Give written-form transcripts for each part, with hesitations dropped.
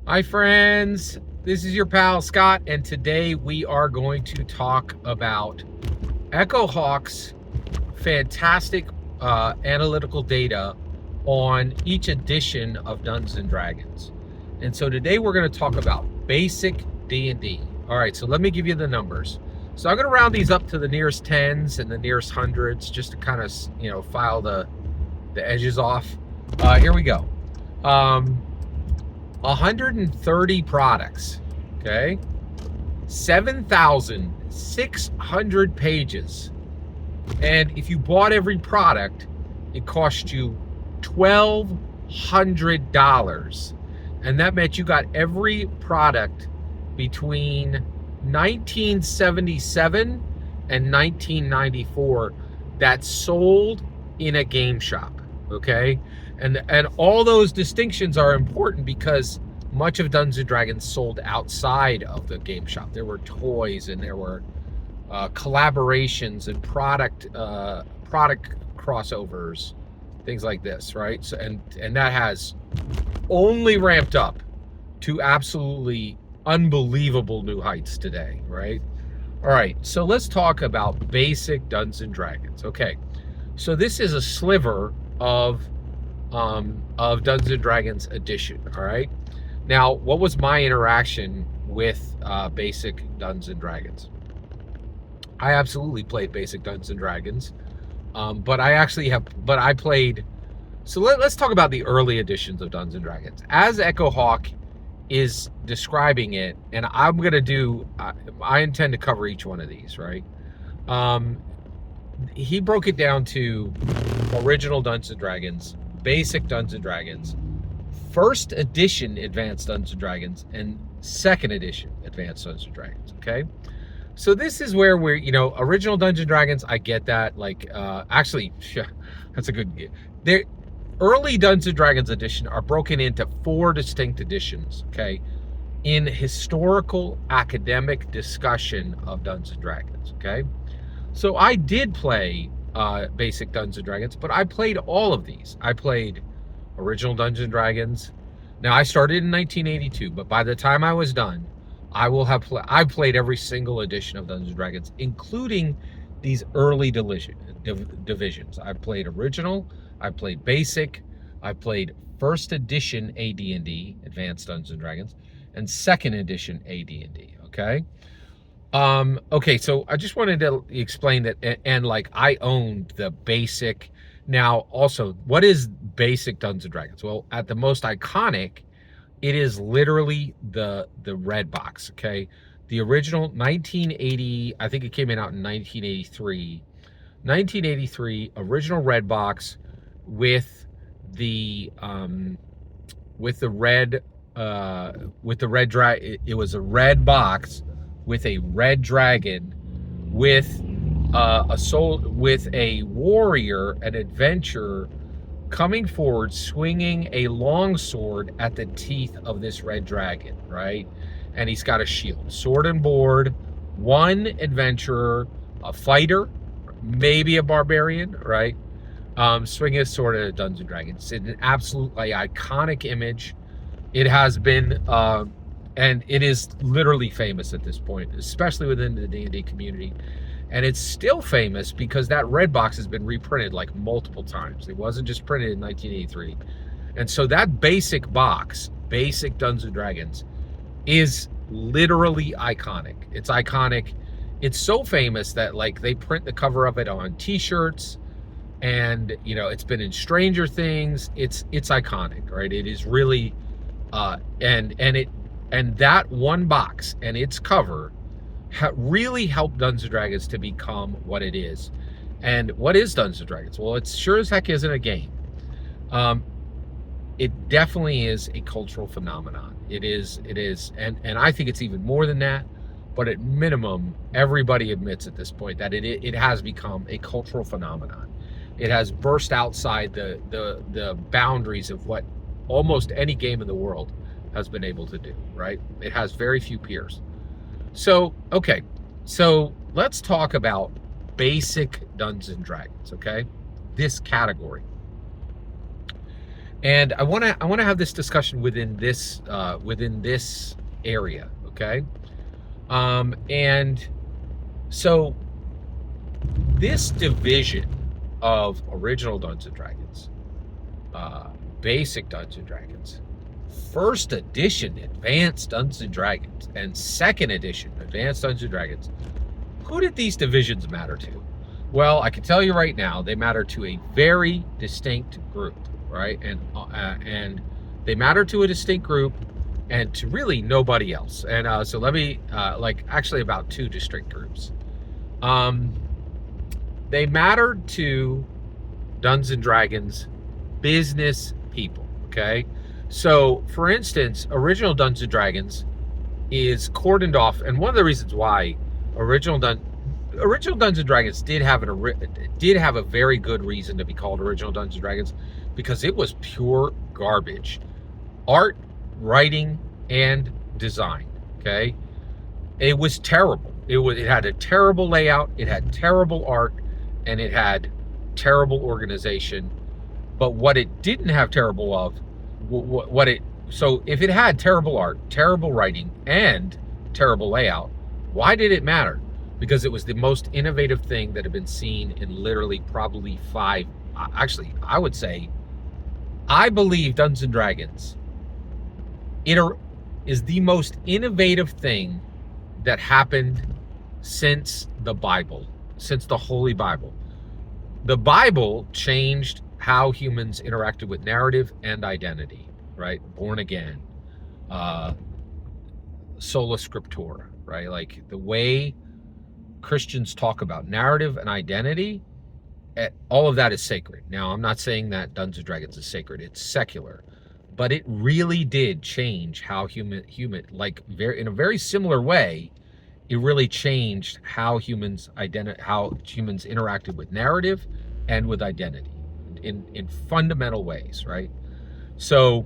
Hi friends, this is your pal Scott, and today we are going to talk about Echohawk's fantastic analytical data on each edition of Dungeons and Dragons. And so today we're going to talk about basic D&D. All right, so let me give you the numbers. So I'm going to round these up to the nearest tens and the nearest hundreds just to kind of, file the edges off. Here we go. 130 products, okay? 7,600 pages. And if you bought every product, it cost you $1,200. And that meant you got every product between 1977 and 1994 that sold in a game shop, okay? And all those distinctions are important because much of Dungeons and Dragons sold outside of the game shop. There were toys and there were collaborations and product crossovers, things like this, right? So and that has only ramped up to absolutely unbelievable new heights today, right? All right, so let's talk about basic Dungeons and Dragons. Okay, so this is a sliver of Dungeons and Dragons edition. All right. Now, what was my interaction with basic Dungeons and Dragons? I absolutely played basic Dungeons and Dragons, but I played. So let's talk about the early editions of Dungeons and Dragons. As Echohawk is describing it, and I'm gonna do. I intend to cover each one of these, right? He broke it down to original Dungeons and Dragons, basic Dungeons and Dragons, first edition Advanced Dungeons and Dragons, and second edition Advanced Dungeons and Dragons. Okay, so this is where we're, original Dungeons and Dragons. I get that. Like, actually, that's a good. There, early Dungeons and Dragons edition are broken into 4 distinct editions. Okay, in historical academic discussion of Dungeons and Dragons. Okay, so I did play basic Dungeons and Dragons, but I played all of these. I played original Dungeons and Dragons. Now, I started in 1982, but by the time I was done, I played every single edition of Dungeons and Dragons, including these early divisions. I played original, I played basic, I played first edition AD&D, Advanced Dungeons and Dragons, and second edition AD&D. Okay. Okay, so I just wanted to explain that, and like I owned the basic. Now, also, what is basic Dungeons and Dragons? Well, at the most iconic, it is literally the red box. Okay, the original 1980. I think it came out in 1983. 1983 original red box with the red drag. It was a red box with a red dragon, with with a warrior, an adventurer, coming forward, swinging a long sword at the teeth of this red dragon, right? And he's got a shield, sword and board, one adventurer, a fighter, maybe a barbarian, right? Swinging a sword at a Dungeons and Dragons. It's an absolutely iconic image. It has been. And it is literally famous at this point, especially within the D&D community. And it's still famous because that red box has been reprinted like multiple times. It wasn't just printed in 1983. And so that basic box, basic Dungeons and Dragons, is literally iconic. It's iconic. It's so famous that like they print the cover of it on t-shirts, and it's been in Stranger Things. It's iconic, right? It is really and that one box and its cover really helped Dungeons and Dragons to become what it is. And what is Dungeons and Dragons? Well, it sure as heck isn't a game. It definitely is a cultural phenomenon. It is, and I think it's even more than that. But at minimum, everybody admits at this point that it has become a cultural phenomenon. It has burst outside the boundaries of what almost any game in the world has been able to do, right? It has very few peers. So, okay. So let's talk about basic Dungeons and Dragons, okay? This category. And I want to have this discussion within this area, okay? And so this division of original Dungeons and Dragons, basic Dungeons and Dragons, first edition advanced Dungeons and Dragons, and second edition advanced Dungeons and Dragons, who did these divisions matter to? Well, I can tell you right now, they matter to a very distinct group, right? And they matter to a distinct group and to really nobody else. And so let me, actually about two distinct groups. They matter to Dungeons and Dragons business people, okay? So, for instance, original Dungeons and Dragons is cordoned off, and one of the reasons why original Dungeons and Dragons did have a very good reason to be called original Dungeons and Dragons, because it was pure garbage, art, writing, and design. Okay, it was terrible. It had a terrible layout. It had terrible art, and it had terrible organization. But what it didn't have terrible of, so if it had terrible art, terrible writing, and terrible layout, why did it matter? Because it was the most innovative thing that had been seen in literally probably I believe Dungeons and Dragons is the most innovative thing that happened since the Bible, since the Holy Bible. The Bible changed how humans interacted with narrative and identity, right? Born again, sola scriptura, right? Like the way Christians talk about narrative and identity, all of that is sacred. Now, I'm not saying that Dungeons and Dragons is sacred. It's secular. But it really did change how human in a very similar way, it really changed how humans interacted with narrative and with identity in fundamental ways, right? So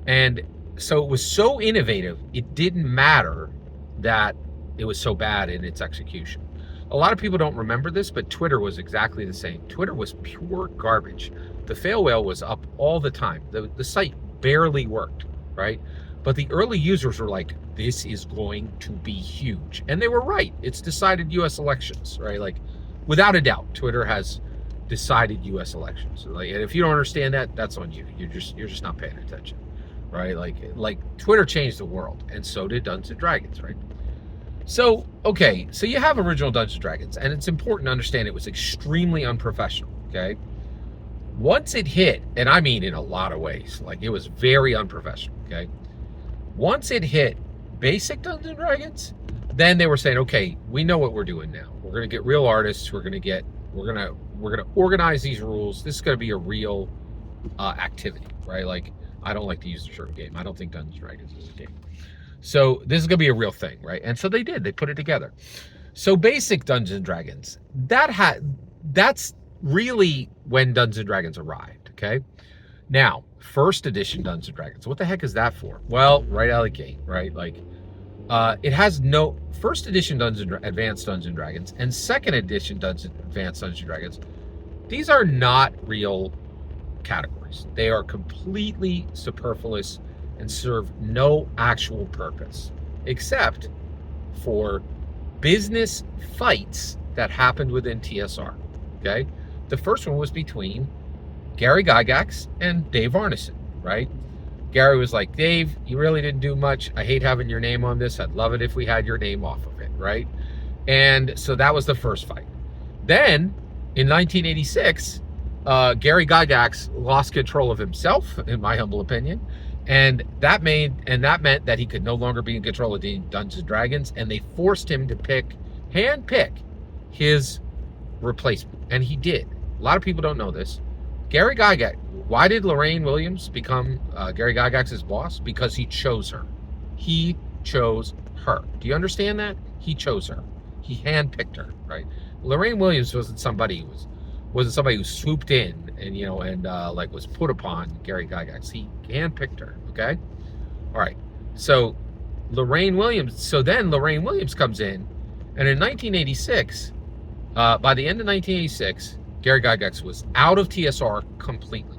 it was so innovative, it didn't matter that it was so bad in its execution. A lot of people don't remember this, but Twitter was exactly the same. Twitter was pure garbage. The fail whale was up all the time. The site barely worked, right? But the early users were like, this is going to be huge. And they were right. It's decided US elections, right? Like, without a doubt, Twitter has decided US elections. Like, and if you don't understand that, that's on you. You're just not paying attention, right? Like Twitter changed the world, and so did Dungeons and Dragons, right? So, okay, so you have original Dungeons and Dragons, and it's important to understand it was extremely unprofessional, okay? Once it hit, and I mean in a lot of ways, like it was very unprofessional, okay? Once it hit basic Dungeons and Dragons, then they were saying, okay, we know what we're doing now. We're gonna get real artists. We're gonna organize these rules. This is gonna be a real activity, right? Like, I don't like to use the term game. I don't think Dungeons and Dragons is a game. So this is gonna be a real thing, right? And so they did. They put it together. So basic Dungeons and Dragons, that's really when Dungeons and Dragons arrived. Okay. Now, first edition Dungeons and Dragons. What the heck is that for? Well, right out of the gate, right? Like, it has no first edition Advanced Dungeons and Dragons and second edition Advanced Dungeons and Dragons. These are not real categories. They are completely superfluous and serve no actual purpose, except for business fights that happened within TSR. Okay, the first one was between Gary Gygax and Dave Arneson, right? Gary was like, Dave, you really didn't do much. I hate having your name on this. I'd love it if we had your name off of it, right? And so that was the first fight. Then in 1986, Gary Gygax lost control of himself, in my humble opinion. And that meant that he could no longer be in control of the Dungeons and Dragons, and they forced him to hand pick his replacement. And he did. A lot of people don't know this. Gary Gygax, why did Lorraine Williams become Gary Gygax's boss? Because he chose her. He chose her. Do you understand that? He chose her. He handpicked her, right? Lorraine Williams wasn't somebody who swooped in and was put upon Gary Gygax. He handpicked her. Okay, all right. So then Lorraine Williams comes in, and in 1986, by the end of 1986, Gary Gygax was out of TSR completely.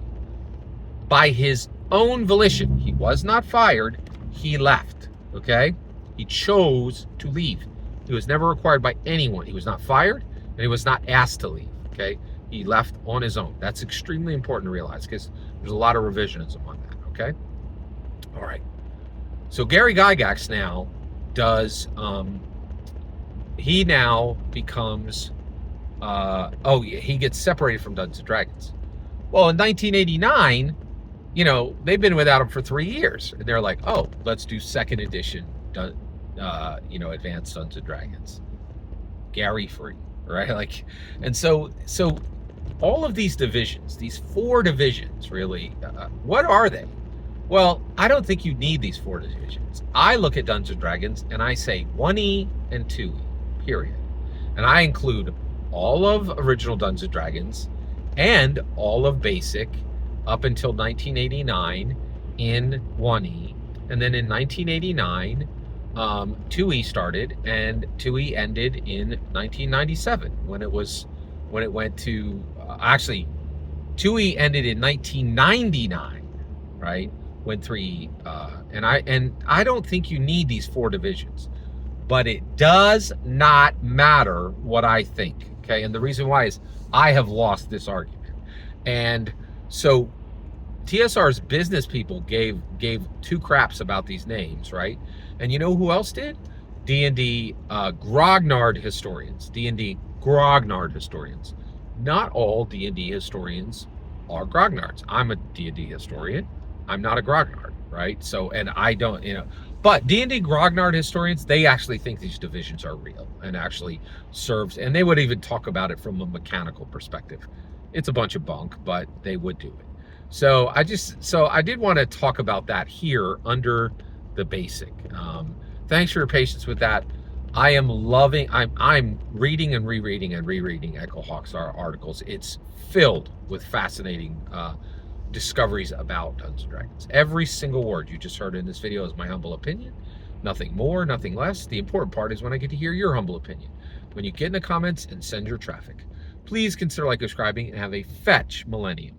by his own volition. He was not fired. He left, okay? He chose to leave. He was never required by anyone. He was not fired, and he was not asked to leave, okay? He left on his own. That's extremely important to realize because there's a lot of revisionism on that, okay? All right. So Gary Gygax now does, he now becomes, he gets separated from Dungeons & Dragons. Well, in 1989, you know, they've been without him for 3 years. And they're like, oh, let's do second edition, Advanced Dungeons & Dragons. Gary free, right? Like, and so all of these divisions, these 4 divisions, really, what are they? Well, I don't think you need these 4 divisions. I look at Dungeons & Dragons and I say 1E and 2E, period. And I include all of original Dungeons & Dragons and all of basic up until 1989 in 1E. And then in 1989, 2E started, and 2E ended in 1997 when it went to, 2E ended in 1999, right? When 3E, and I don't think you need these 4 divisions, but it does not matter what I think, okay? And the reason why is I have lost this argument. And so TSR's business people gave 2 craps about these names, right? And you know who else did? D&D grognard historians. D&D grognard historians. Not all D&D historians are grognards. I'm a D&D historian. I'm not a grognard, right? So, and I don't, but D&D grognard historians, they actually think these divisions are real and actually serves, and they would even talk about it from a mechanical perspective. It's a bunch of bunk, but they would do it. So I did want to talk about that here under the basic. Thanks for your patience with that. I'm reading and rereading Echohawk's articles. It's filled with fascinating discoveries about Dungeons & Dragons. Every single word you just heard in this video is my humble opinion. Nothing more, nothing less. The important part is when I get to hear your humble opinion. When you get in the comments and send your traffic. Please consider subscribing and have a fetch millennium.